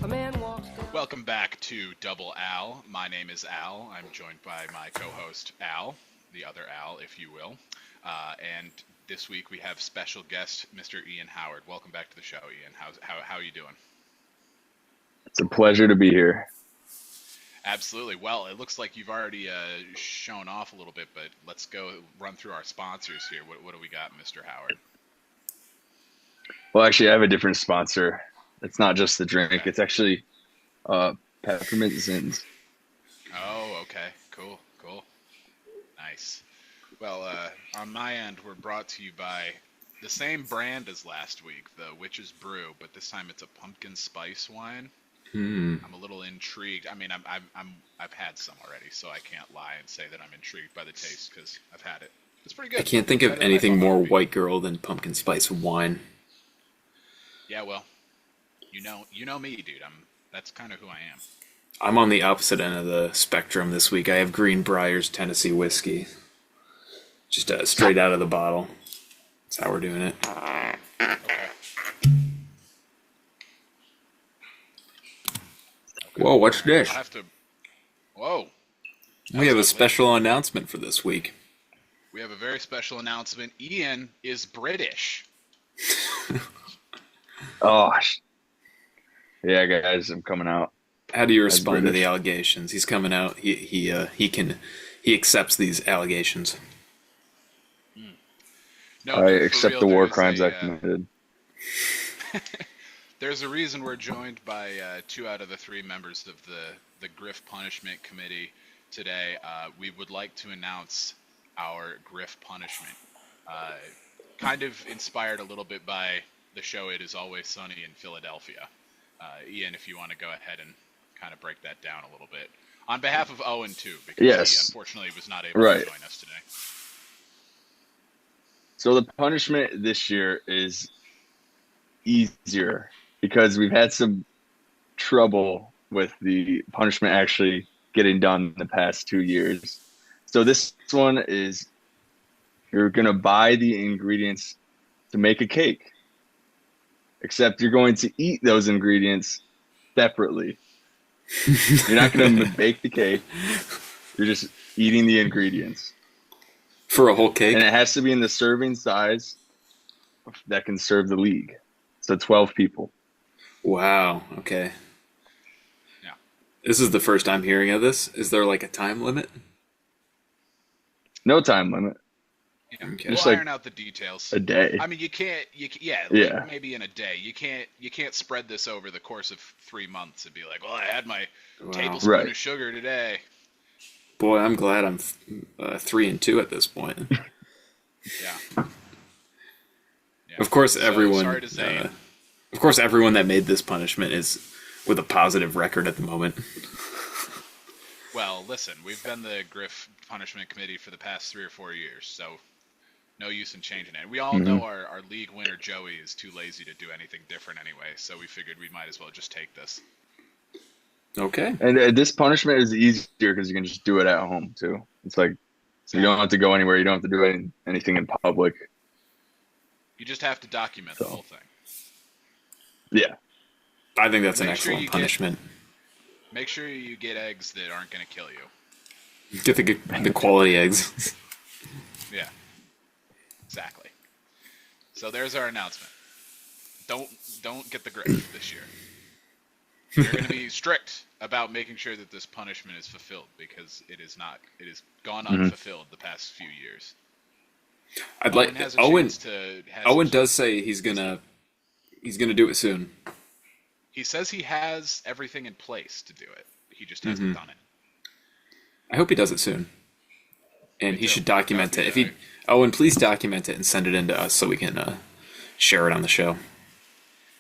Welcome back to Double Al. My name is Al. I'm joined by my co-host Al, the other Al, if you will. And this week we have special guest Mr. Ian Howard. Welcome back to the show, Ian. How are you doing? It's a pleasure to be here. Absolutely. Well, it looks like you've already shown off a little bit, but let's go run through our sponsors here. What do we got, Mr. Howard? Well, actually, I have a different sponsor. It's not just the drink. Okay. It's actually Peppermint Zins. Oh, okay. Cool. Nice. Well, on my end, we're brought to you by the same brand as last week, the Witch's Brew, but this time it's a pumpkin spice wine. I'm a little intrigued. I mean, I've had some already, so I can't lie and say that I'm intrigued by the taste because I've had it. It's pretty good. I can't think of anything more white girl than pumpkin spice wine. Yeah, well, you know me, dude. That's kind of who I am. I'm on the opposite end of the spectrum this week. I have Greenbrier's Tennessee whiskey. Just straight out of the bottle. That's how we're doing it. Okay. Whoa, what's this? I have to. Whoa. We have a special announcement for this week. We have a very special announcement. Ian is British. Oh, yeah, guys, I'm coming out. How do you respond to British. the allegations? He's coming out. He accepts these allegations. No, I dude, for accept real, the war there's crimes a, I committed. There's a reason we're joined by 2 out of the 3 members of the Griff Punishment Committee today. We would like to announce our Griff Punishment. Kind of inspired a little bit by the show It Is Always Sunny in Philadelphia. Ian, if you want to go ahead and kind of break that down a little bit. On behalf of Owen, too, because Yes. he unfortunately was not able Right. to join us today. So the punishment this year is easier because we've had some trouble with the punishment actually getting done in the past 2 years. So this one is you're going to buy the ingredients to make a cake, except you're going to eat those ingredients separately. You're not going to bake the cake. You're just eating the ingredients. For a whole cake? And it has to be in the serving size that can serve the league. So 12 people. Wow, okay. Yeah. This is the first I'm hearing of this. Is there like a time limit? No time limit. Yeah. Okay. We'll Just like iron out the details. a day. I mean, yeah, Yeah. like maybe in a day. You can't spread this over the course of 3 months and be like, well, I had my tablespoon Right. of sugar today. Boy, I'm glad I'm 3 and 2 at this point. Yeah. Of course, So, everyone. sorry to say. Of course, everyone that made this punishment is with a positive record at the moment. Well, listen, we've been the Griff Punishment Committee for the past 3 or 4 years, so no use in changing it. We all know our league winner Joey is too lazy to do anything different anyway, so we figured we might as well just take this. Okay. And this punishment is easier because you can just do it at home too. It's like, so you don't have to go anywhere. You don't have to do anything in public. You just have to document the So. whole thing. Yeah. I think that's an Make sure excellent you get- punishment. Make sure you get eggs that aren't going to kill you. Get the quality eggs. Yeah. Exactly. So there's our announcement. Don't get the Griff this year. You're going to be strict about making sure that this punishment is fulfilled because it is not. It has gone unfulfilled the past few years. I'd like Owen has a Owen. chance to have Owen some- does say he's gonna do it soon. He says he has everything in place to do it. He just hasn't done it. I hope he does it soon. And Me he too. should document That'd it. be If he Owen, please document it and send it in to us so we can share it on the show.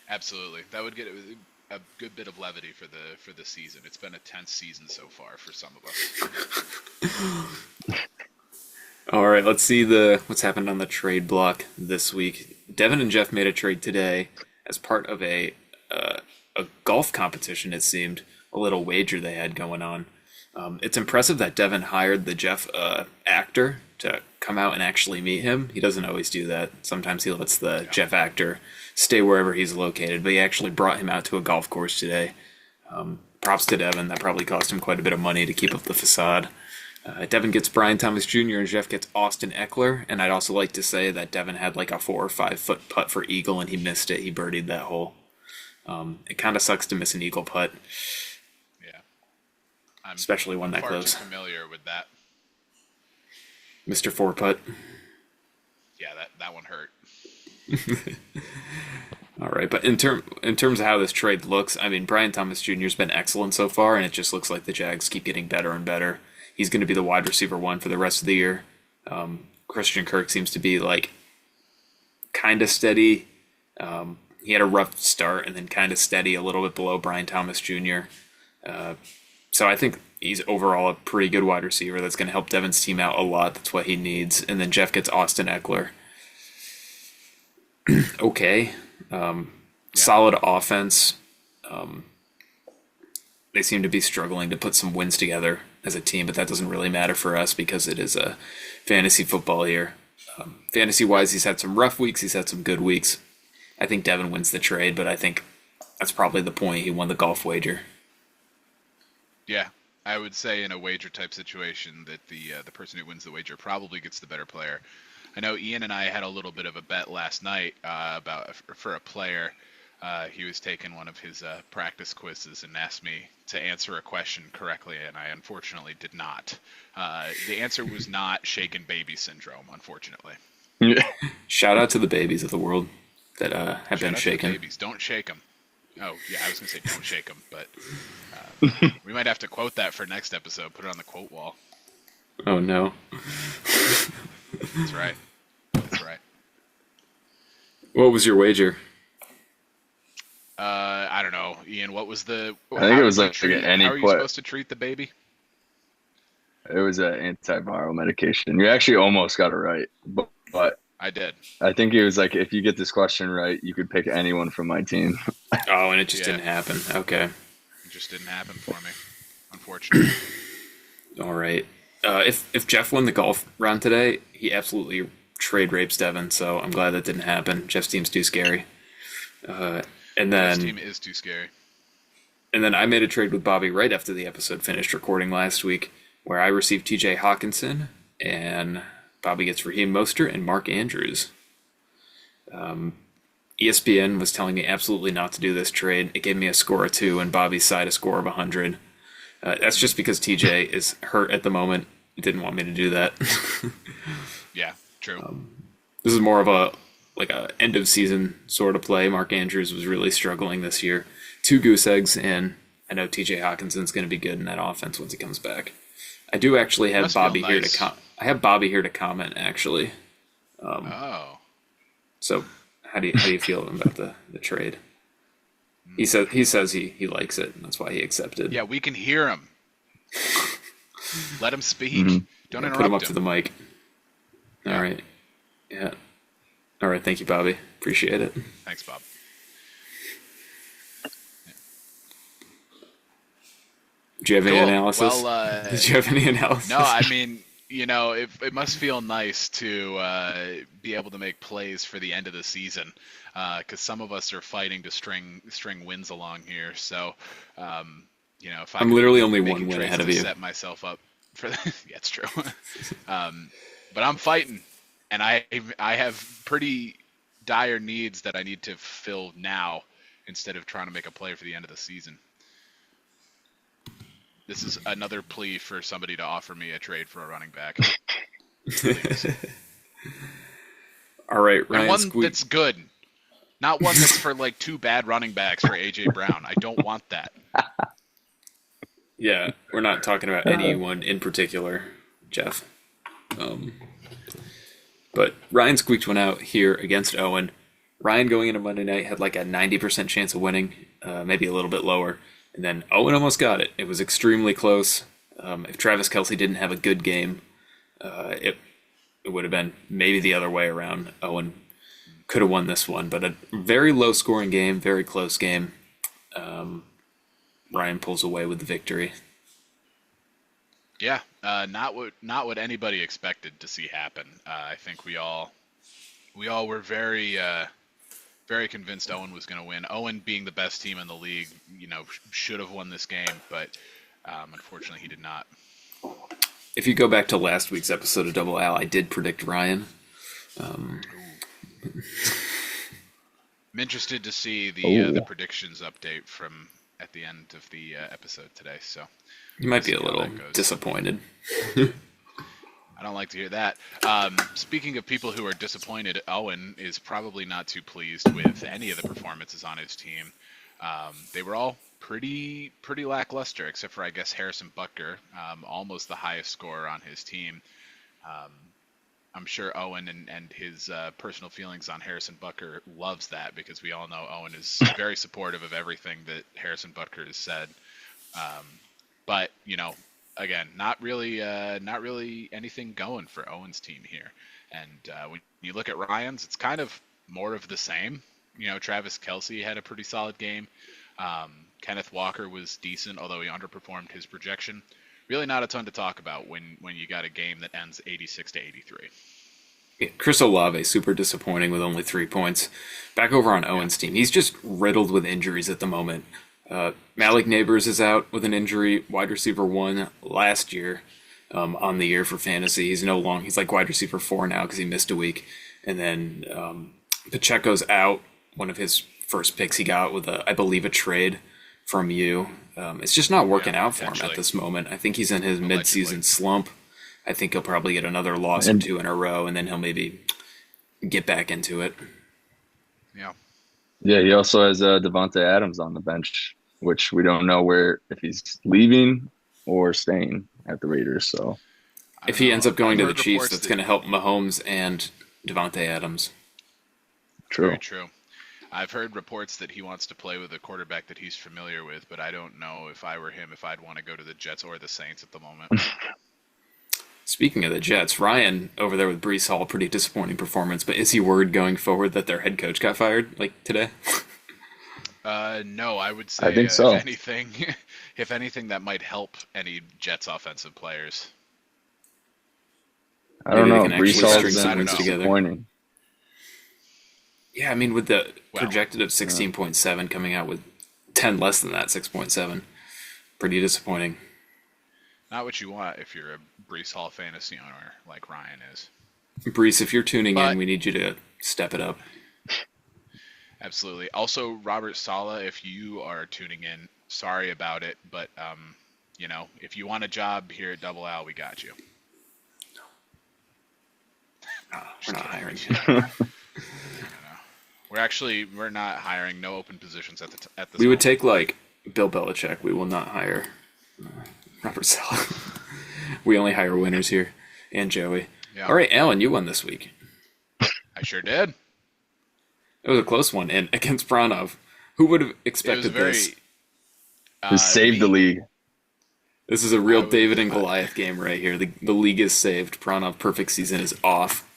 Absolutely. That would get a good bit of levity for the season. It's been a tense season so far for some of us. All right, let's see what's happened on the trade block this week. Devin and Jeff made a trade today as part of a golf competition. It seemed a little wager they had going on. It's impressive that Devin hired the Jeff actor to come out and actually meet him. He doesn't always do that. Sometimes he lets the Jeff actor stay wherever he's located, but he actually brought him out to a golf course today. Props to Devin. That probably cost him quite a bit of money to keep up the facade. Devin gets Brian Thomas Jr. and Jeff gets Austin Eckler. And I'd also like to say that Devin had like a 4 or 5 foot putt for eagle and he missed it. He birdied that hole. It kind of sucks to miss an eagle putt, Yeah, especially one that far close. too familiar with that. Mr. 4 putt. Yeah, that one hurt. All right, but in terms of how this trade looks, I mean, Brian Thomas Jr. has been excellent so far, and it just looks like the Jags keep getting better and better. He's going to be the wide receiver 1 for the rest of the year. Christian Kirk seems to be like kind of steady. He had a rough start and then kind of steady, a little bit below Brian Thomas Jr. So I think he's overall a pretty good wide receiver that's going to help Devin's team out a lot. That's what he needs. And then Jeff gets Austin Eckler. Okay. Solid offense. They seem to be struggling to put some wins together as a team, but that doesn't really matter for us because it is a fantasy football here. Fantasy-wise, he's had some rough weeks. He's had some good weeks. I think Devin wins the trade, but I think that's probably the point. He won the golf wager. Yeah, I would say in a wager type situation that the person who wins the wager probably gets the better player. I know Ian and I had a little bit of a bet last night for a player. He was taking one of his practice quizzes and asked me to answer a question correctly, and I unfortunately did not. The answer was not shaken baby syndrome, unfortunately. Shout out to the babies of the world that have been shaken. Babies, don't shake them. Oh, yeah, I was going to say don't shake them, but we might have to quote that for next episode. Put it on the quote wall. Oh, no. That's right. That's right. What was your wager? I don't know, Ian. What was the? I think it was like any. How are you supposed to treat the baby? It was an antiviral medication. You actually almost got it right, but I did. I think it was like if you get this question right, you could pick anyone from my team. Oh, and it just didn't happen. Okay. It just didn't happen for me, unfortunately. All right. If Jeff won the golf round today, he absolutely trade rapes Devin. So I'm glad that didn't happen. Jeff's team's too scary. And then This team is too scary. And then I made a trade with Bobby right after the episode finished recording last week, where I received T.J. Hawkinson, and Bobby gets Raheem Mostert and Mark Andrews. ESPN was telling me absolutely not to do this trade. It gave me a score of 2, and Bobby's side a score of 100. That's just because TJ is hurt at the moment. He didn't want me to do that. Yeah, true. This is more of a end of season sort of play. Mark Andrews was really struggling this year. 2 goose eggs, and I know TJ Hawkinson's going to be good in that offense once he comes back. I do actually have Bobby here to I have Bobby here to comment actually. So how do you feel about the trade? He says he likes it, and that's why he accepted. Yeah, we can hear him. Let him speak. Mm-hmm. Don't interrupt Put him up him. to the mic. All right. Yeah. All right. Thank you, Bobby. Appreciate it. Thanks, Bob. Do you have any Cool. analysis? Well, Did you have any analysis? No, I mean, it must feel nice to be able to make plays for the end of the season, because some of us are fighting to string wins along here. So, if I'm literally only making one win trades ahead of to you. set myself up for yeah, it's true. But I'm fighting, and I have pretty dire needs that I need to fill now instead of trying to make a play for the end of the season. This is another plea for somebody to offer me a trade for a running back. All right, And Ryan. one that's good. Not one that's for like 2 bad running backs for A.J. Brown. I don't want that. Yeah, we're not talking about anyone in particular, Jeff. But Ryan squeaked one out here against Owen. Ryan going into Monday night had like a 90% chance of winning, maybe a little bit lower. And then Owen almost got it. It was extremely close. If Travis Kelce didn't have a good game, it would have been maybe the other way around. Owen could have won this one, but a very low-scoring game, very close game. Ryan pulls away with the victory. Yeah, not what anybody expected to see happen. I think we all were very very convinced Owen was going to win. Owen, being the best team in the league, should have won this game, but unfortunately he did not. If you go back to last week's episode of Double Al, I did predict Ryan. I'm interested to see the predictions update from at the end of the episode today. So you might be a little disappointed. I don't like to hear that. Speaking of people who are disappointed, Owen is probably not too pleased with any of the performances on his team. They were all pretty lackluster, except for, I guess, Harrison Butker, almost the highest scorer on his team. I'm sure Owen and his personal feelings on Harrison Butker loves that, because we all know Owen is very supportive of everything that Harrison Butker has said. But, again, not really anything going for Owen's team here. And when you look at Ryan's, it's kind of more of the same. Travis Kelce had a pretty solid game. Kenneth Walker was decent, although he underperformed his projection. Really not a ton to talk about when you got a game that ends 86-83. Yeah, Chris Olave, super disappointing with only 3 points. Back over on Owen's team, he's just riddled with injuries at the moment. Malik Neighbors is out with an injury, wide receiver 1 last year on the year for fantasy. He's like wide receiver 4 now because he missed a week. And then Pacheco's out, one of his first picks he got with, I believe, a trade from you. It's just not working out for him at this moment. I think he's in his mid-season slump. I think he'll probably get another loss or 2 in a row, and then he'll maybe get back into it. Yeah. Yeah, he also has Devontae Adams on the bench, which we don't know if he's leaving or staying at the Raiders. So if he ends up going to the Chiefs, that's going to help Mahomes and Devontae Adams. True. Very true. I've heard reports that he wants to play with a quarterback that he's familiar with, but I don't know if I were him if I'd want to go to the Jets or the Saints at the moment. Speaking of the Jets, Ryan over there with Breece Hall, pretty disappointing performance, but is he worried going forward that their head coach got fired, like today? No, I would say I think so. If anything, that might help any Jets offensive players. I don't know. Breece Hall's been disappointing. Yeah, I mean, with the projected of 16.7 coming out with 10 less than that, 6.7, pretty disappointing. Not what you want if you're a Breece Hall fantasy owner like Ryan is. Breece, if you're tuning in, we need you to step it up. Absolutely. Also, Robert Saleh, if you are tuning in, sorry about it, but if you want a job here at Double Al, we got you. We're not hiring you. We're not hiring. No open positions at this. We would take like Bill Belichick. We will not hire Robert Saleh. We only hire winners here, and Joey. Yeah. All right, Alan, you won this week. I sure did. It was a close one, and against Pranov. Who would have expected this? Who saved the league? This is a real David and Goliath game right here. The league is saved. Pranov perfect season is off.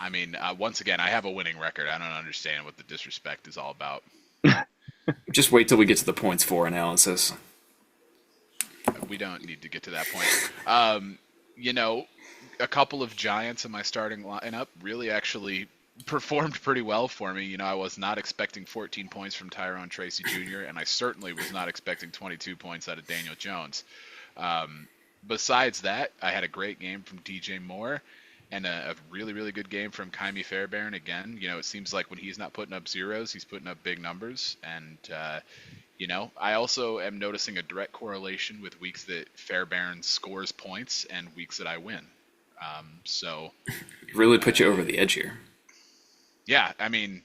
I mean, once again, I have a winning record. I don't understand what the disrespect is all about. Just wait till we get to the points for analysis. We don't need to get to that point. A couple of Giants in my starting lineup really actually performed pretty well for me. I was not expecting 14 points from Tyrone Tracy Jr., and I certainly was not expecting 22 points out of Daniel Jones. Besides that, I had a great game from DJ Moore and a really, really good game from Kaimi Fairbairn again. It seems like when he's not putting up zeros, he's putting up big numbers. And, I also am noticing a direct correlation with weeks that Fairbairn scores points and weeks that I win. It really put you over the edge here. Yeah, I mean,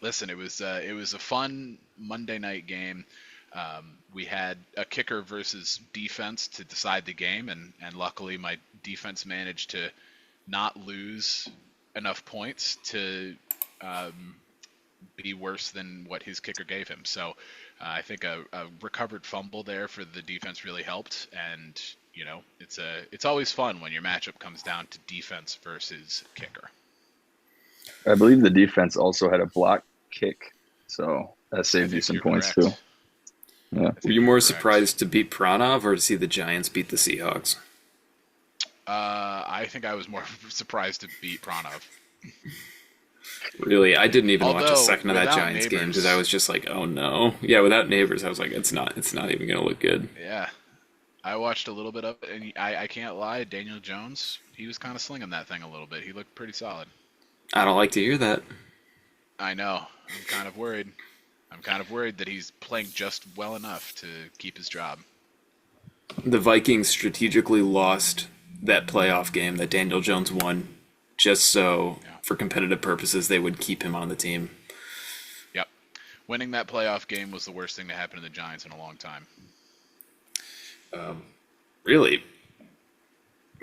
listen, it was a fun Monday night game. We had a kicker versus defense to decide the game, and luckily my defense managed to not lose enough points to be worse than what his kicker gave him. So I think a recovered fumble there for the defense really helped, and it's always fun when your matchup comes down to defense versus kicker. I believe the defense also had a block kick, so that saved you some points correct. Too. Yeah. Were you more surprised to beat Pranov or to see the Giants beat the Seahawks? I think I was more surprised to beat Pranov. Really, I didn't even watch a Although, second of that without Giants game because I Neighbors, was just like, oh no. Yeah, without Neighbors, I was like, it's not even gonna look good. yeah, I watched a little bit of it, and I can't lie, Daniel Jones, he was kind of slinging that thing a little bit. He looked pretty solid. I don't like to hear that. I know. I'm kind of worried. I'm kind of worried that he's playing just well enough to keep his job. The Vikings strategically lost that playoff game that Daniel Jones won just so, Yeah. for competitive purposes, they would keep him on the team. Yep. Winning that playoff game was the worst thing to happen to the Giants in a long time. Really,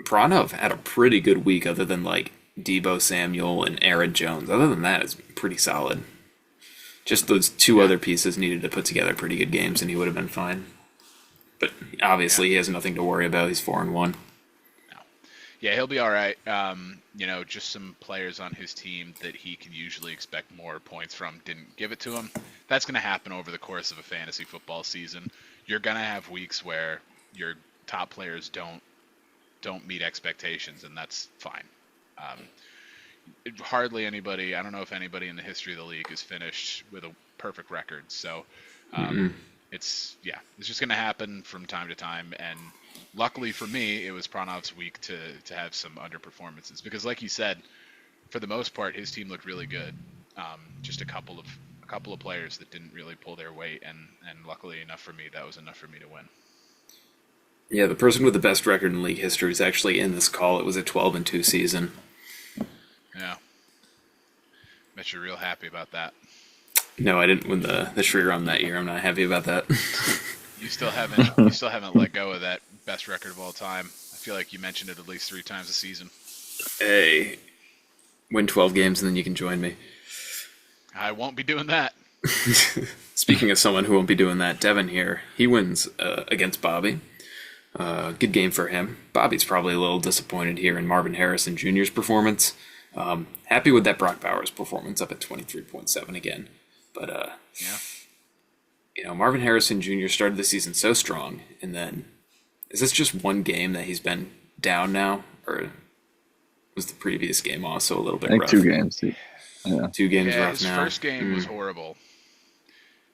Pranov had a pretty good week other than like Debo Samuel and Aaron Jones. Other than that, it's pretty solid. Just those two other pieces needed to put together pretty good games and he would have been fine. But obviously he has nothing to worry about. He's 4-1. Yeah, he'll be all right. Just some players on his team that he can usually expect more points from didn't give it to him. That's going to happen over the course of a fantasy football season. You're going to have weeks where your top players don't meet expectations, and that's fine. Hardly anybody, I don't know if anybody in the history of the league has finished with a perfect record. So it's just going to happen from time to time. And luckily for me, it was Pranov's week to have some underperformances because, like you said, for the most part, his team looked really good. Just a couple of players that didn't really pull their weight, and luckily enough for me, that was enough for me to win. Yeah, the person with the best record in league history is actually in this call. It was a 12-2 season. Yeah. Bet you're real happy about that. No, I didn't win the Shree Run that year. I'm not happy about that. You still haven't let go of that best record of all time. I feel like you mentioned it at least 3 times a season. Hey, win 12 games and then you can join me. I won't be doing that. Speaking of someone who won't be doing that, Devin here. He wins against Bobby. Good game for him. Bobby's probably a little disappointed here in Marvin Harrison Jr.'s performance. Happy with that Brock Bowers performance up at 23.7 again. But, Marvin Harrison Jr. started the season so strong, and then is this just one game that he's been down now? Or was the previous game also a little bit rough? 2 games. Yeah. 2 games rough his now. first game was horrible.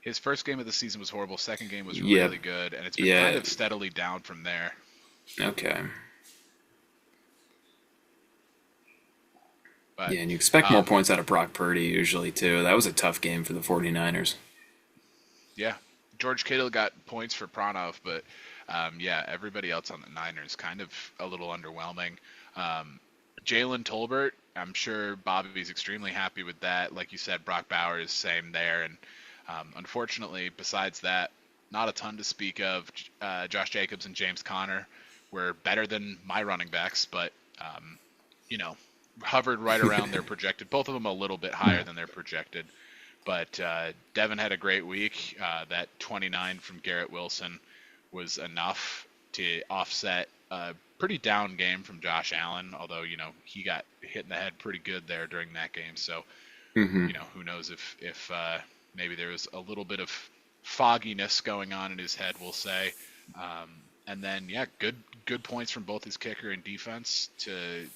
His first game of the season was horrible. Second game was really good, and it's been kind of steadily down from there. Okay. But, and you expect more points out of Brock Purdy usually, too. That was a tough game for the 49ers. Yeah. George Kittle got points for Pranov, but, everybody else on the Niners kind of a little underwhelming. Jalen Tolbert, I'm sure Bobby's extremely happy with that. Like you said, Brock Bowers, same there. And unfortunately, besides that, not a ton to speak of. Josh Jacobs and James Conner were better than my running backs, but, hovered right around their projected. Both of them a little bit higher than their projected. But Devin had a great week. That 29 from Garrett Wilson was enough to offset a pretty down game from Josh Allen, although, he got hit in the head pretty good there during that game. So, who knows if maybe there was a little bit of fogginess going on in his head, we'll say. And then, good points from both his kicker and defense to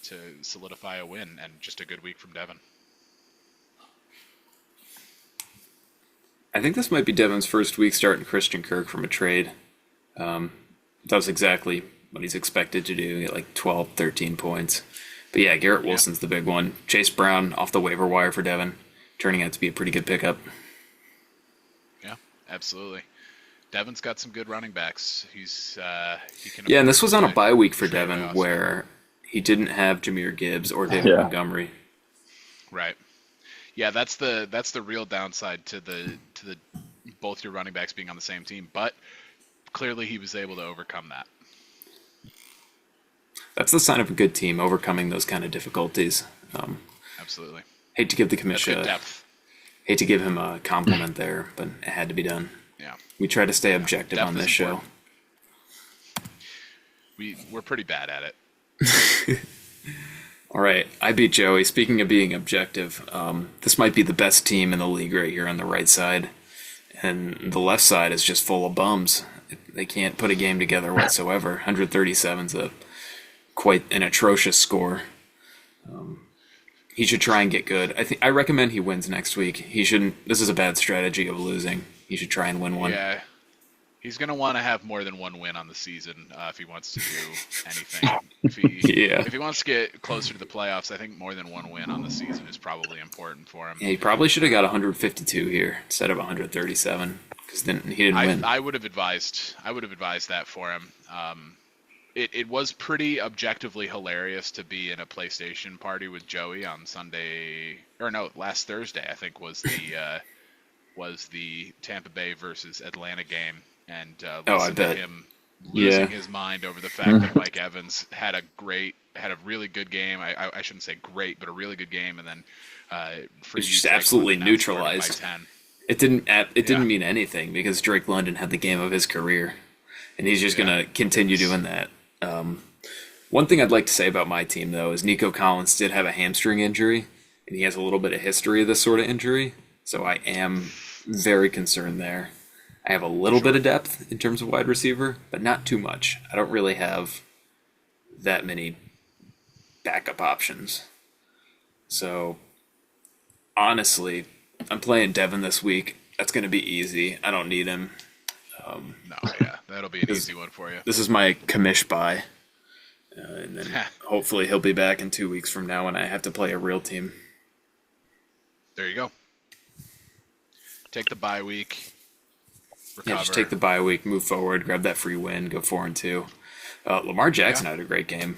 solidify a win, and just a good week from Devin. I think this might be Devin's first week starting Christian Kirk from a trade. That was exactly what he's expected to do, get like 12, 13 points. But yeah, Garrett Wilson's the big one. Chase Brown off the waiver wire for Devin, turning out to be a pretty good pickup. Yeah, absolutely. Devin's got some good running backs. He can. Yeah, and this was on a bye week for Devin where he didn't have Jahmyr Gibbs or David Montgomery. Right. Yeah, that's the real downside to the both your running backs being on the same team. But clearly, he was able to overcome that. That's the sign of a good team, overcoming those kind of difficulties. Absolutely. Hate to give the commission depth. Hate to give him a compliment there, but it had to be done. Yeah. We try to stay objective Depth on this is show. important. We're pretty bad at it. All right, I beat Joey. Speaking of being objective, this might be the best team in the league right here on the right side, and the left side is just full of bums. They can't put a game together whatsoever. 137's quite an atrocious score. he should try and get good. I recommend he wins next week. He shouldn't. This is a bad strategy of losing. He should try and win one. Yeah, he's going to want to have more than one win on the season if he wants to do anything. If he wants to get closer to the playoffs, I think more than one win on the season is probably important for him. Yeah, he probably should have got 152 here instead of 137 because he didn't win. I would have advised that for him. It was pretty objectively hilarious to be in a PlayStation party with Joey on last Thursday, I think was the Tampa Bay versus Atlanta game, and listen to him losing his mind over the fact that Mike Evans had a really good game. I shouldn't say great, but a really good game, and then it's just absolutely neutralized. It didn't mean anything because Drake London had the game of his career, and he's just gonna continue doing that. One thing I'd like to say about my team, though, is Nico Collins did have a hamstring injury, and he has a little bit of history of this sort of injury, so I am very concerned there. I have a little bit of depth in terms of wide receiver, but not too much. I don't really have that many backup options. So, honestly, I'm playing Devin this week. That's going to be easy. I don't need him. That'll be an easy one for you. This is my commish buy. And then hopefully he'll be back in 2 weeks from now when I have to play a real team. There you go. Take the bye week. Recover. Yeah, just take the bye week, move forward, grab that free win, go 4-2. Lamar Jackson had a great game.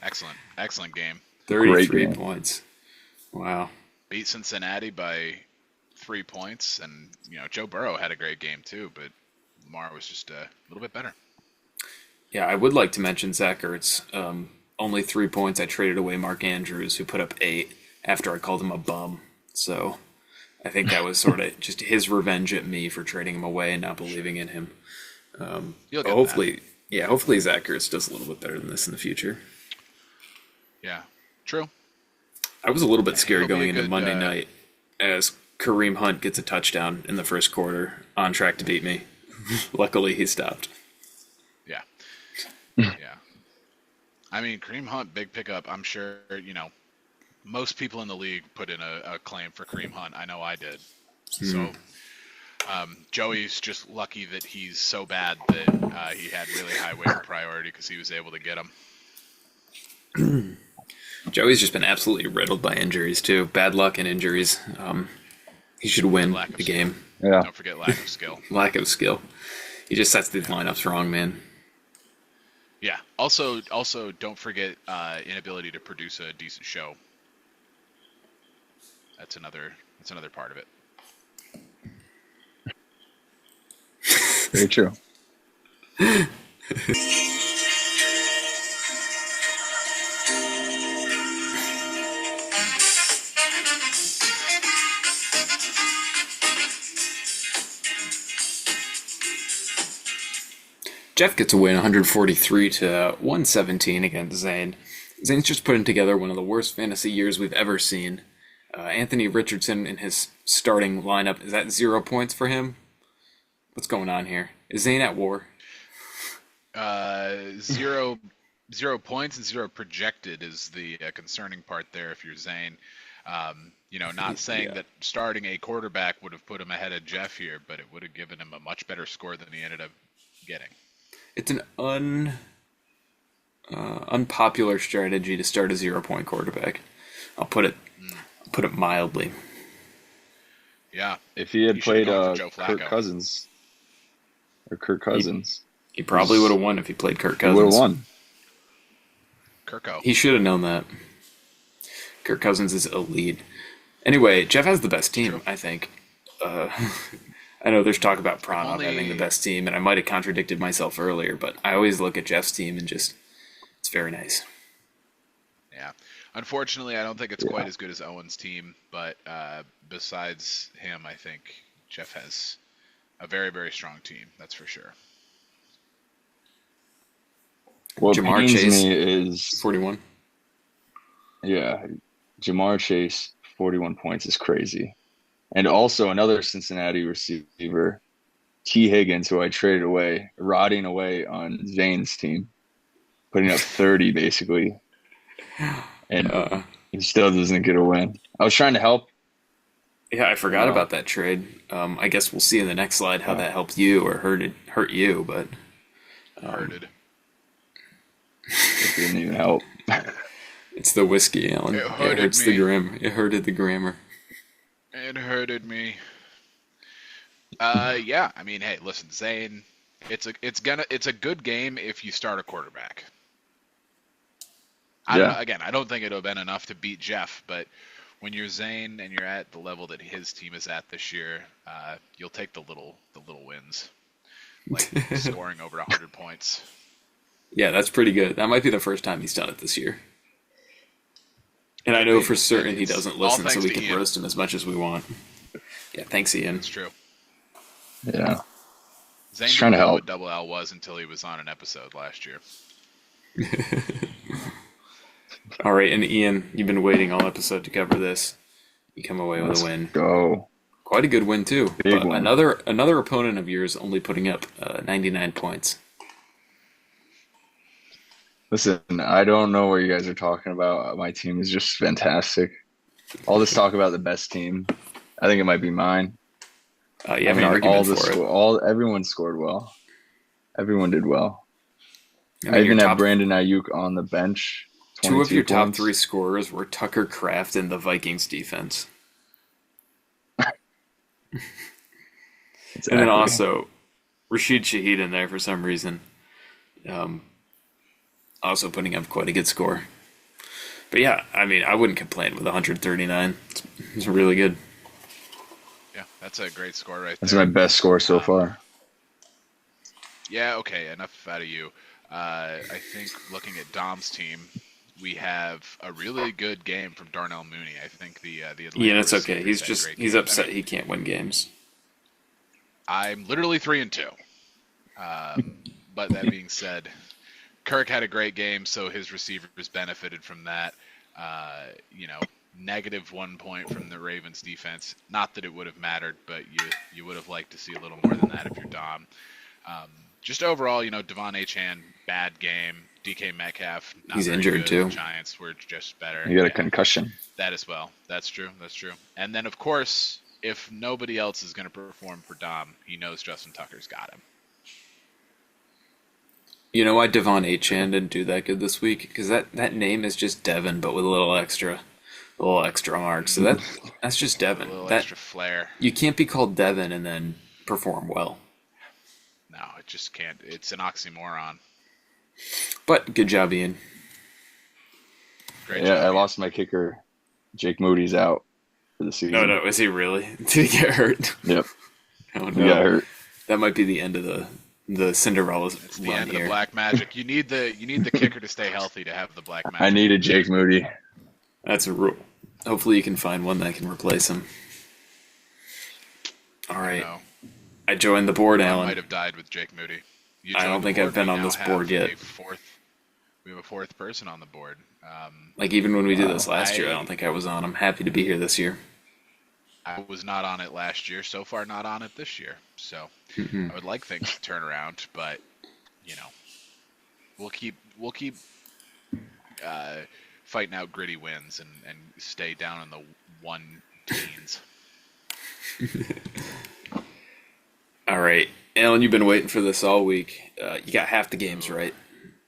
Excellent game. 33 points. Wow. Beat Cincinnati by 3 points, and Joe Burrow had a great game too, but Lamar was just a little bit better. Yeah, I would like to mention Zach Ertz. Only 3 points. I traded away Mark Andrews, who put up 8 after I called him a bum. So I think that was sort of just his revenge at me for trading him away and not believing in him. Hopefully Zach Ertz does a little bit better than this in the future. Yeah, true. I was a little bit scared going into Monday night as Kareem Hunt gets a touchdown in the first quarter, on track to beat me. Luckily, he stopped. Yeah. Yeah. I mean, Kareem Hunt, big pickup. I'm sure, most people in the league put in a claim for Kareem Hunt. I know I did. So Joey's just lucky that he's so bad that he had really high waiver priority because he was able to get him. Joey's just been absolutely riddled by injuries, too. Bad luck and injuries. He should win the game. Yeah. Don't forget lack of skill. Lack of skill. He just sets these lineups wrong, man. Yeah. Also, don't forget inability to produce a decent show. That's another part of it. Very true. Jeff gets a win 143 to 117 against Zane. Zane's just putting together one of the worst fantasy years we've ever seen. Anthony Richardson in his starting lineup, is that 0 points for him? What's going on here? Is Zane at war? 0 points and 0 projected is the concerning part there if you're Zane. Not saying that starting a quarterback would have put him ahead of Jeff here, but it would have given him a much better score than he ended up getting. It's an unpopular strategy to start a 0-point quarterback. I'll put it mildly. Yeah. If he had played Kirk Cousins. He probably would have won if he played Kirk Cousins. He would have won. Kirko. He should have known that. Kirk Cousins is elite. Anyway, Jeff has the best team, I think. I know there's talk about Pranov having the best team, and I might have contradicted myself earlier, but I always look at Jeff's team and just, it's very nice. Yeah. Unfortunately, I don't think it's quite as good as Owen's team, but besides him, I think Jeff has a very, very strong team. That's for sure. What Jamar pains Chase me is 41. Yeah, Jamar Chase 41 points is crazy, and also another Cincinnati receiver, T. Higgins, who I traded away, rotting away on Zane's team, putting up 30 basically. And He still doesn't get a win. I was trying to help. Yeah, I forgot Wow. about that trade. I guess we'll see in the next slide how that helped you or hurt you, but Hurted. It didn't even help. it's the whiskey, Alan. It It hurted hurts the me. grammar. It hurted the grammar. It hurted me. Yeah. I mean, hey, listen, Zane. It's a good game if you start a quarterback. I don't know. Yeah. Again, I don't think it'll have been enough to beat Jeff, but when you're Zane and you're at the level that his team is at this year, you'll take the little wins, like scoring over 100 points. Yeah, that's pretty good. That might be the first time he's done it this year. And I know for certain he It's doesn't all listen, so thanks we to can Ian. roast him as much as we want. Yeah, thanks, Ian. It's true. Yeah. Zane Just trying didn't to know help. what Double L was until he was on an episode last year. All right, and Ian, you've been waiting all episode to cover this. You come away with Let's a win. go. Quite a good win too. Big But one. another opponent of yours only putting up 99 points. Listen, I don't know what you guys are talking about. My team is just fantastic. All this talk about the best team, I think it might be mine. You have an argument for it. Everyone scored well. Everyone did well. I I mean, even your have top, Brandon Ayuk on the bench. two of 22 your top points. three scorers were Tucker Kraft and the Vikings defense. Exactly. And then also Rashid Shaheed in there for some reason. Also putting up quite a good score. But yeah, I mean, I wouldn't complain with 139. It's really good. Yeah, that's a great score right That's there. my best score so far. Yeah, okay, enough out of you. I think looking at Dom's team, we have a really good game from Darnell Mooney. I think the Atlanta Yeah, it's okay. receivers had a great He's game. upset I mean, he can't win games. I'm literally 3-2. But that being said, Kirk had a great game, so his receivers benefited from that. -1 point from the Ravens defense. Not that it would have mattered, but you would have liked to see a little more than that if you're Dom. Just overall, Devon Achane, bad game. DK Metcalf, not He's very injured, good. too. The Giants were just better. You got a Yeah, concussion. that as well. That's true. And then, of course, if nobody else is going to perform for Dom, he knows Justin Tucker's got him. You know why Devon Achane didn't do that good this week? Because that name is just Devin, but with a little extra mark. So that's just A Devin. little That extra flair. you can't be called Devin and then perform well. No, it just can't. It's an oxymoron. But good job, Ian. Great Yeah, job. I lost my kicker. Jake Moody's out for the season. No, is he really? Did he get hurt? Yep. Oh He got no, hurt. that might be the end of the Cinderella It's the run end of here. the black magic. You need the kicker to stay healthy to have the black magic. I needed Jake Moody. That's a rule. Hopefully, you can find one that can replace him. All right, No, I joined the board, I Alan. might have died with Jake Moody. You I don't joined the think I've board. been We on now this have board yet. We have a fourth person on the board. Like even when we did this Wow. last year, I don't think I was on. I'm happy to be here this year. I was not on it last year. So far, not on it this year. So I would like things to turn around, but we'll keep fighting out gritty wins and stay down in the one teens. All right, Alan, you've been waiting for this all week. You got half the games right.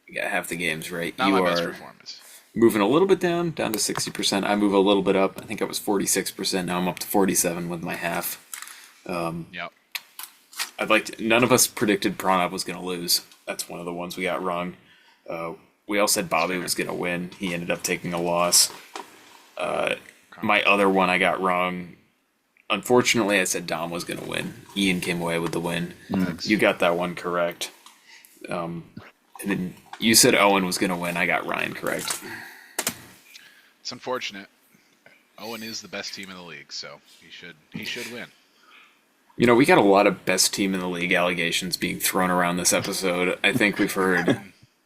Not You my best are performance. moving a little bit down to 60%. I move a little bit up. I think I was 46%. Now I'm up to 47 with my half. Yep. None of us predicted Pranab was going to lose. That's one of the ones we got wrong. We all said Bobby was going to win. He ended up taking a loss. My other one I got wrong. Unfortunately, I said Dom was going to win. Ian came away with the win. You got that one correct. And then you said Owen was going to win. I got Ryan correct. It's unfortunate. Owen is the best team in the league, so he should win. You know, we got a lot of best team in the league allegations being thrown around this episode. I think we've heard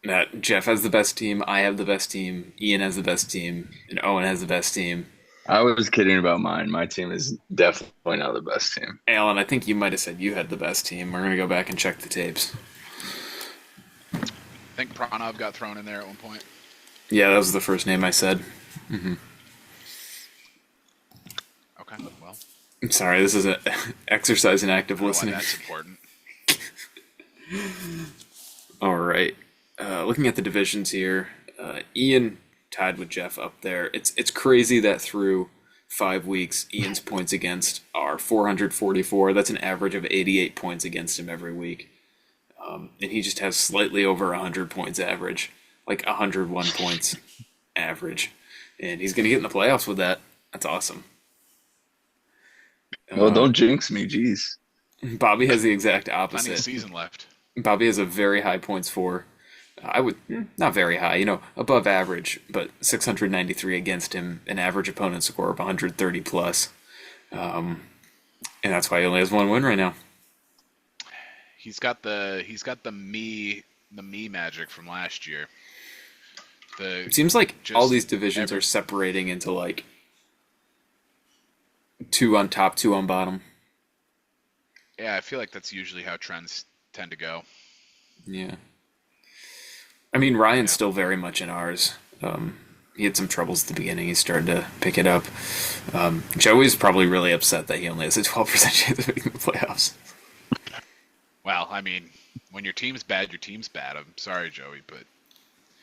that Jeff has the best team, I have the best team, Ian has the best team, and Owen has the best team. I was kidding about mine. My team is definitely not the best team. Alan, I think you might have said you had the best team. We're going to go back and check the tapes. I think Pranav got thrown in there at one point. Yeah, that was the first name I said. I'm sorry, this is a exercise in active I don't know why listening. that's important. All right. Looking at the divisions here, Ian tied with Jeff up there. It's crazy that through 5 weeks, Ian's points against are 444. That's an average of 88 points against him every week. And he just has slightly over 100 points average, like 101 points average. And he's going to get in the playoffs with that. That's awesome. Well, don't jinx me, jeez. Bobby has the exact Plenty of opposite. season left. Bobby has a very high points for. I would not very high, above average, but 693 against him, an average opponent score of 130 plus, and that's why he only has one win right now. He's got the me magic from last year. It seems like all Just these divisions are separating into like 2 on top, 2 on bottom. Yeah, I feel like that's usually how trends tend to go. Yeah. I mean, Ryan's still very much in ours. He had some troubles at the beginning. He's starting to pick it up. Joey's probably really upset that he only has a 12% chance of making the playoffs. Well, I mean, when your team's bad, your team's bad. I'm sorry, Joey, but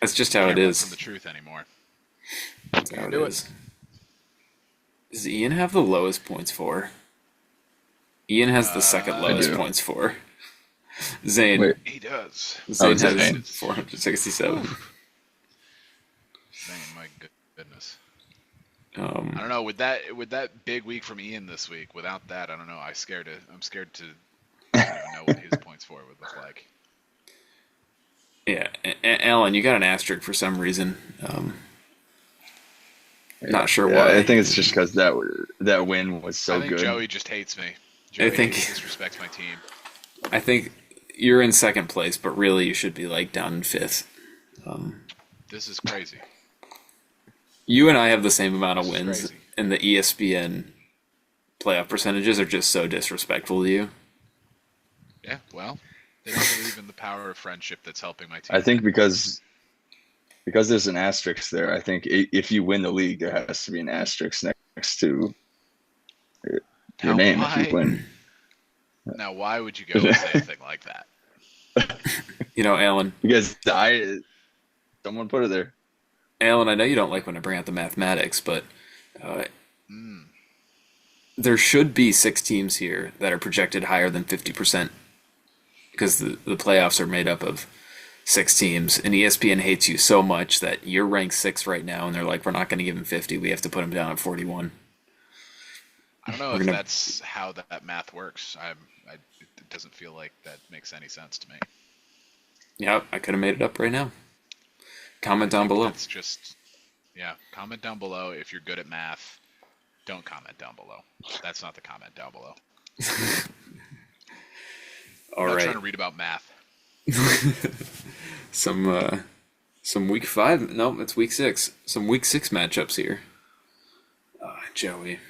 That's just how you it can't run is. from the truth anymore. That's how it do is. Does Ian have the lowest points for? Ian has the second lowest do. points for. Zane. Wait. He does. Zane it's has Zane. 467. Zane, my goodness. I Um, don't know. With that big week from Ian this week, without that, I don't know. I'm scared to. I don't even know what his points for would look like. yeah, Alan, you got an asterisk for some reason. Not sure Yeah, why. I think it's just because that win was so I think good. Joey just hates me. Joey think- disrespects my team. I think you're in second place, but really you should be like down in fifth. This is crazy. You and I have the same amount of This is wins, crazy. and the ESPN playoff percentages are just so disrespectful to you. Yeah, well, they don't believe in the power of friendship that's helping my team. I think because there's an asterisk there. I think if you win the league, there has to be an asterisk next to your Now, name why- if you win. Now, why would you go and say a thing like that? Alan, Because someone put it there. I know you don't like when I bring out the mathematics, but Mm. there should be 6 teams here that are projected higher than 50% because the playoffs are made up of 6 teams, and ESPN hates you so much that you're ranked 6th right now, and they're like, we're not going to give him 50. We have to put him down at 41. I don't know We're if gonna- that's how that math works. It doesn't feel like that makes any sense to me. Yeah, I could have made it up right now. Comment down below. It's just, yeah. Comment down below if you're good at math. Don't comment down below. That's not the comment down below. All I'm not right. trying to read about math. Some week 5. No, it's week 6. Some week 6 matchups here. Joey.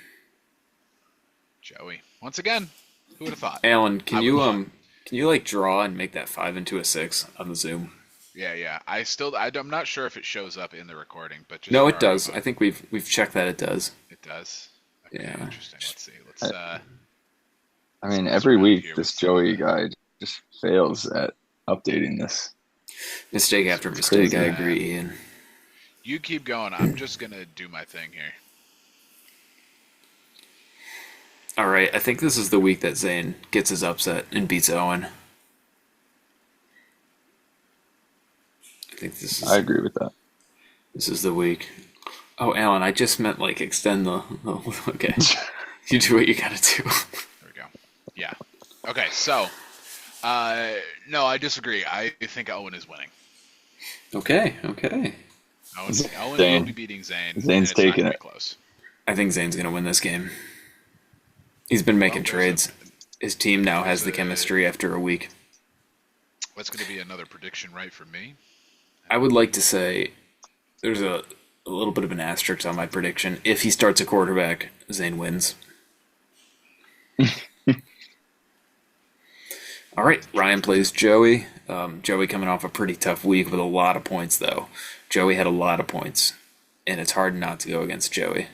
Joey, once again, who would have thought? Alan, I can would you not. can you like draw and make that 5 into a 6 on the Zoom? Yeah. I'm not sure if it shows up in the recording, but just No, for it our does. info, I think we've checked that it does. It does. Okay, Yeah. interesting. Let's see. I mean, Let's every run week here this with Joey guy just fails at updating this. Mistake after It's mistake, crazy. I agree, Ian. You keep going. I'm just gonna do my thing here. All right, I think this is the week that Zane gets his upset and beats Owen. I think I agree with that. this is the week. Oh, Alan, I just meant like extend the. Oh, okay, you do what you gotta do. There we go. Yeah. Okay. So, no, I disagree. I think Owen is winning. Okay. Owen will Zane. be beating Zane. Zane's and it's not taking gonna be it. Close. I think Zane's gonna win this game. He's been making Well, trades. His team now has the there's a- chemistry after a week. What's going to be another prediction right from me? I would like to say there's a little bit of an asterisk on my prediction. If he starts a quarterback, Zane wins. All right, Ryan plays Joey. Joey coming off a pretty tough week with a lot of points, though. Joey had a lot of points, and it's hard not to go against Joey.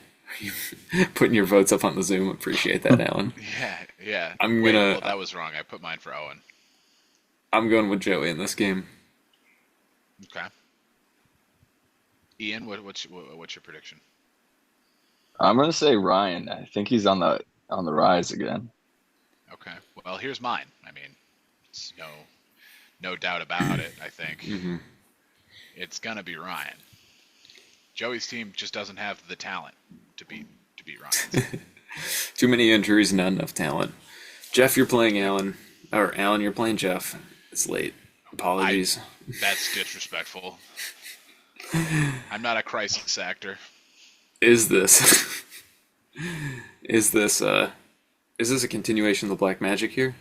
Putting your votes up on the Zoom. Appreciate that, Alan. Yeah, yeah. I'm Wait, gonna. well, that was wrong. I put mine for Owen. I'm going with Joey in this game. Okay. Ian, what's your prediction? I'm gonna say Ryan. I think he's on the rise again. Okay. Well, here's mine. I mean, it's no doubt about it. I think Hmm. it's gonna be Ryan. Joey's team just doesn't have the talent to beat Ryan's. Too many injuries, not enough talent. Jeff, you're playing Alan, or Alan, you're playing Jeff. It's late. Apologies. That's disrespectful. I'm not a crisis actor. Is this is this a continuation of the Black Magic here?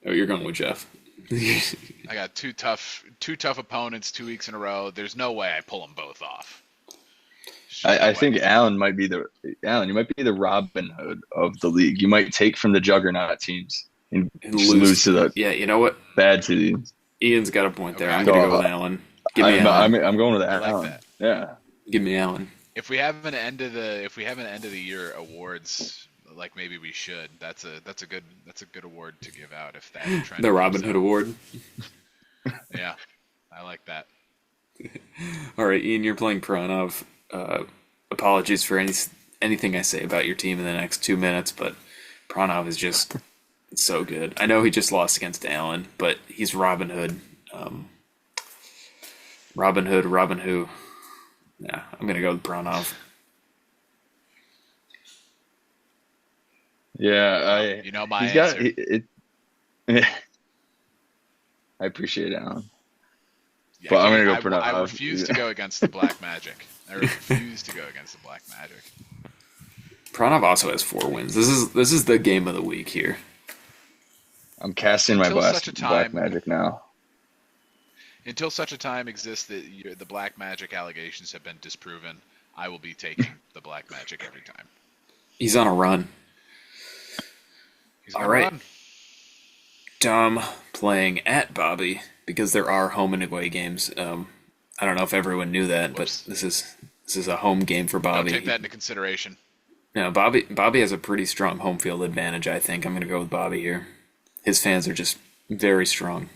Oh, you're going with Jeff. I got two tough opponents 2 weeks in a row. There's no way I pull them both off. There's just no I way. think Allen might be the Allen. You might be the Robin Hood of the league. You might take from the juggernaut teams and And just lose to the Yeah, you know what? bad teams. Ian's got a point there. Okay. I'm gonna go So, with Alan. Give me Alan. I'm going with I like Allen. that. Yeah. Give me Alan. If we have an end of the year awards, like maybe we should. That's a good award to give out if that trend The Robin comes Hood out. Award. Yeah, I like that. All right, Ian, you're playing Pranov. Apologies for anything I say about your team in the next 2 minutes, but Pranov is just so good. I know he just lost against Allen, but he's Robin Hood. Robin Hood, Robin who? Yeah, I'm gonna go with Pranov. Yeah. You know my He's got answer. I appreciate Allen. Yeah, But I'm gonna go I Pranov. refuse to go against the Black Magic. I refuse to go against the Black Magic. Pranov also has 4 wins. This is the game of the week here. I'm casting my Until Black such a time- Magic now. Until such a time exists that the Black Magic allegations have been disproven, I will be taking the Black Magic every time. He's on a run. He's All gonna right. run. Dom playing at Bobby because there are home and away games. I don't know if everyone knew that, Whoops. but this is a home game for Don't Bobby. take that into consideration. No, Bobby has a pretty strong home field advantage. I think I'm going to go with Bobby here. His fans are just very strong.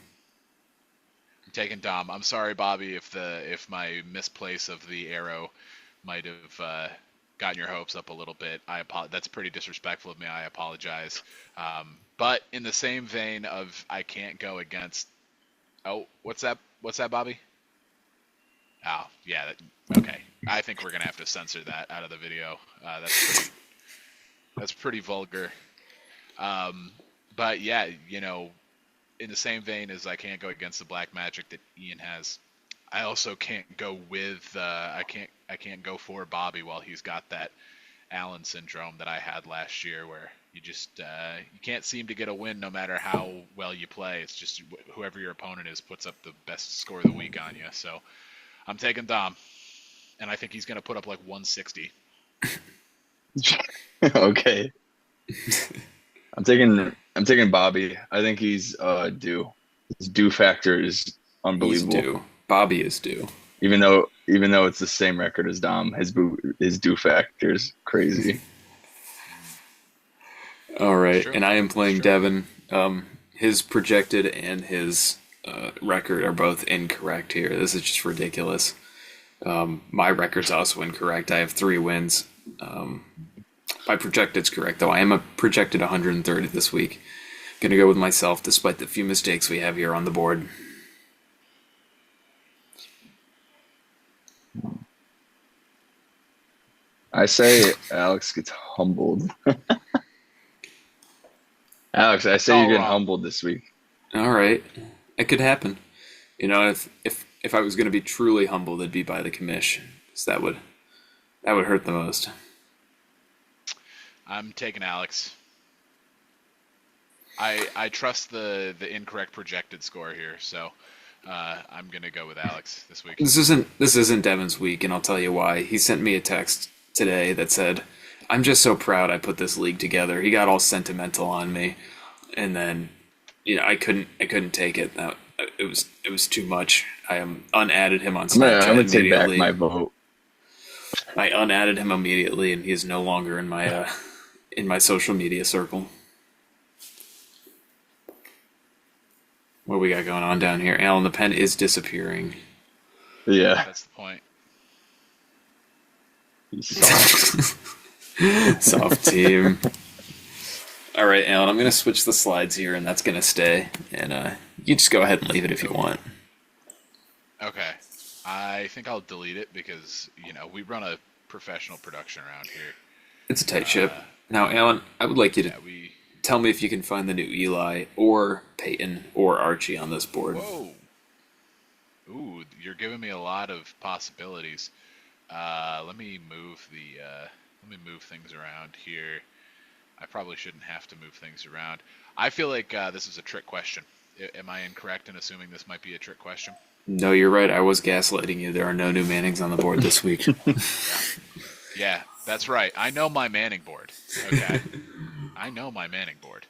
I'm taking Dom. I'm sorry, Bobby, if my misplace of the arrow might have gotten your hopes up a little bit. That's pretty disrespectful of me. I apologize. But in the same vein of I can't go against. Oh, what's that? What's that, Bobby? Oh, yeah. Okay. I think we're gonna have to censor that out of the video. That's pretty vulgar. But yeah, in the same vein as I can't go against the Black Magic that Ian has, I also can't go with I can't go for Bobby while he's got that Allen syndrome that I had last year, where you just you can't seem to get a win no matter how well you play. It's just whoever your opponent is puts up the best score of the week on you. So I'm taking Dom, and I think he's gonna put up like 160. Okay. I'm taking Bobby. I think he's due. His due factor is He's unbelievable. due. Bobby is due. Even though it's the same record as Dom, his due factor is crazy. All right, True. and I am playing True. Devin. His projected and his record are both incorrect here. This is just ridiculous. My record's also incorrect. I have 3 wins. My projected's correct, though. I am a projected 130 this week. Gonna go with myself, despite the few mistakes we have here on the board. I say Alex gets humbled. Alex, I say all you're getting wrong. humbled this week. All right, it could happen. If I was gonna be truly humbled, it'd be by the commish. So that would hurt the most. I'm taking Alex. I trust the incorrect projected score here, so I'm gonna go with Alex this week. This isn't Devin's week, and I'll tell you why. He sent me a text today that said, "I'm just so proud I put this league together." He got all sentimental on me, and then I couldn't take it. It was too much. I unadded him on I'm Snapchat gonna take back immediately. my vote. I unadded him immediately, and he is no longer in my social media circle. What we got going on down here? Alan, the pen is disappearing. Yeah. That's the point. He's soft. Soft team. All right, Alan, I'm going to switch the slides here, and that's going to stay. And you just go ahead and leave it if you want. Okay. I think I'll delete it because, we run a professional production around here. It's a tight ship. Now, Alan, I would like you to Yeah, we... tell me if you can find the new Eli or Peyton or Archie on this board. Whoa. Ooh, you're giving me a lot of possibilities. Let me move things around here. I probably shouldn't have to move things around. I feel like this is a trick question. Am I incorrect in assuming this might be a trick question? No, you're right. I was gaslighting you. There are no new Mannings on the board this week. Yeah, that's right. I know my Manning board. Okay. I know my Manning board.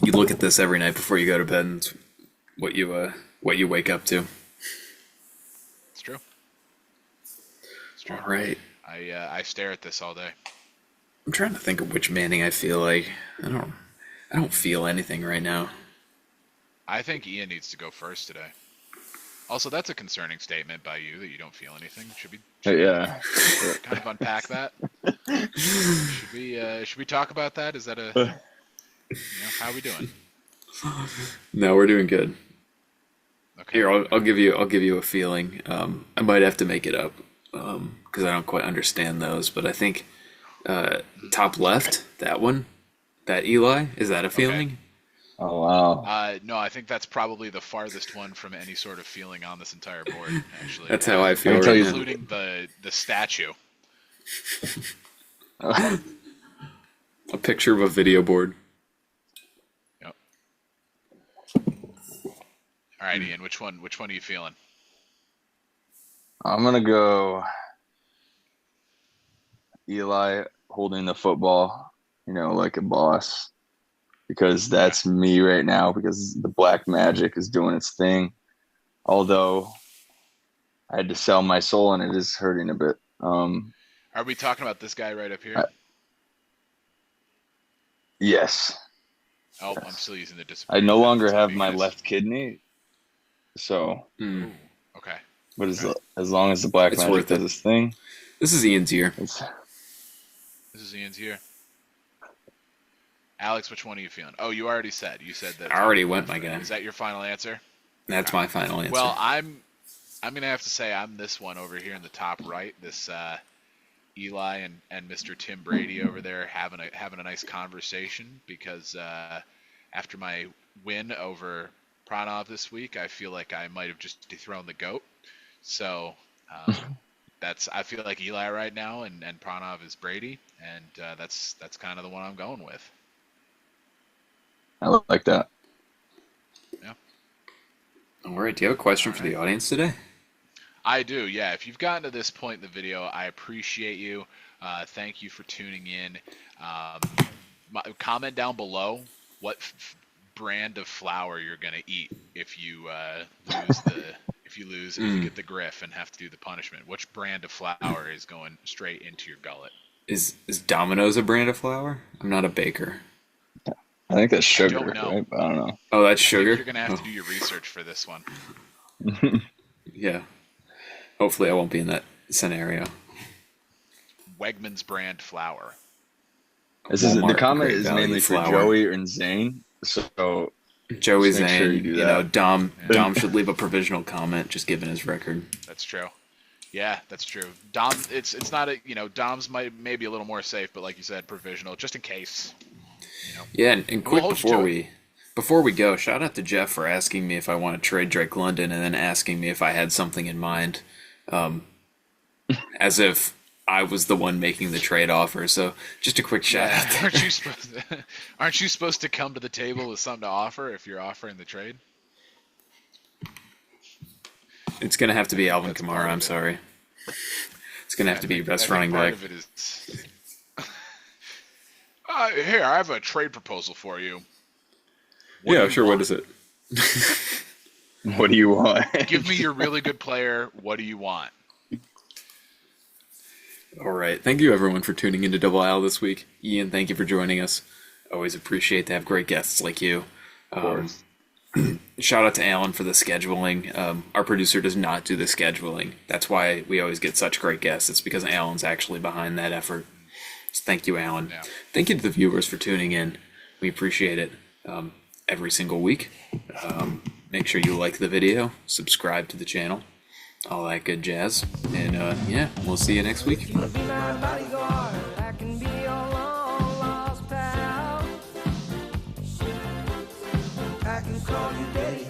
You look at this every night before you go to bed, and it's what you wake up to. It's true. It's true. All right. I stare at this all day. I'm trying to think of which Manning I feel like. I don't feel anything right now. I think Ian needs to go first today. Also, that's a concerning statement by you that you don't feel anything. Should Yeah. kind of unpack that? Should we talk about that? Is that how are we doing? No, we're doing good. Okay. Here, I'll give you a feeling. I might have to make it up because I don't quite understand those. But I think top left, that one, that Eli, is that a feeling? Okay. Oh, wow. No, I think that's probably the farthest one from any sort of feeling on this entire board. Actually, That's how I feel I can tell right you- now. including the statue. A picture of a video board. Yep. All right, Ian. Which one are you feeling? I'm going to go Eli holding the football, like a boss. Because that's me right now, because the black magic is doing its thing. Although I had to sell my soul and it is hurting a bit. Are we talking about this guy right up here? Yes. Oh, I'm still using the I disappearing. no longer That's have what my it is. left kidney. So, Hmm. Ooh, okay. but Right. as long as the black It's magic worth it. does its thing, This is Ian's year. it's This is Ian's here. Alex, which one are you feeling? Oh, you already said. You said that. I already went, my guy. Is that your final answer? That's my final answer. Well, I'm gonna have to say I'm this one over here in the top right. This Eli and Mr. Tim Brady over there having a nice conversation because after my win over Pranav this week, I feel like I might have just dethroned the GOAT. So I feel like Eli right now, and Pranav is Brady, and that's kind of the one I'm going with. I like that. All right. Do you have a question for the audience today? I do, yeah. If you've gotten to this point in the video, I appreciate you. Thank you for tuning in. Comment down below what brand of flour you're gonna eat if you if you get the griff and have to do the punishment. Which brand of flour is going straight into your gullet? Is Domino's a brand of flour? I'm not a baker. I think that's sugar, don't know. right? But I don't know. Oh, that's I think sugar? you're gonna have to do your research for this one. Yeah. Hopefully I won't be in that scenario. Wegmans brand flour. The Walmart comment Great is Value mainly for flour. Joey and Zane. So Joey Just make Zane, sure you do you know, that. Dom should leave a provisional comment just given his record. That's true. Yeah, that's true. Dom, it's not a Dom's maybe a little more safe, but like you said, provisional, just in case. Yeah, and quick hold you to before we go, shout out to Jeff for asking me if I want to trade Drake London and then asking me if I had something in mind, as if I was the one making the trade offer. So just a quick shout out. Aren't you supposed to come to the table with something to offer if you're offering the trade? It's gonna have to be Alvin That's Kamara. part of I'm it. sorry. It's gonna have to be your best I think running part back. of it is. Here, I have a trade proposal for you. What do Yeah, you sure. want? What is it? what do you want? Give me your really good player. What do you want? All right. Thank you, everyone, for tuning into Double Aisle this week. Ian, thank you for joining us. Always appreciate to have great guests like you. Of course. Shout out to Alan for the scheduling. Our producer does not do the scheduling. That's why we always get such great guests. It's because Alan's actually behind that effort. So thank you, Alan. Yeah. Thank you to the viewers for tuning in. We appreciate it every single week. Make sure you like the video, subscribe to the channel, all that good jazz. And yeah, we'll see you next week. Be my bodyguard, I can be your long lost pal. I can call you daddy.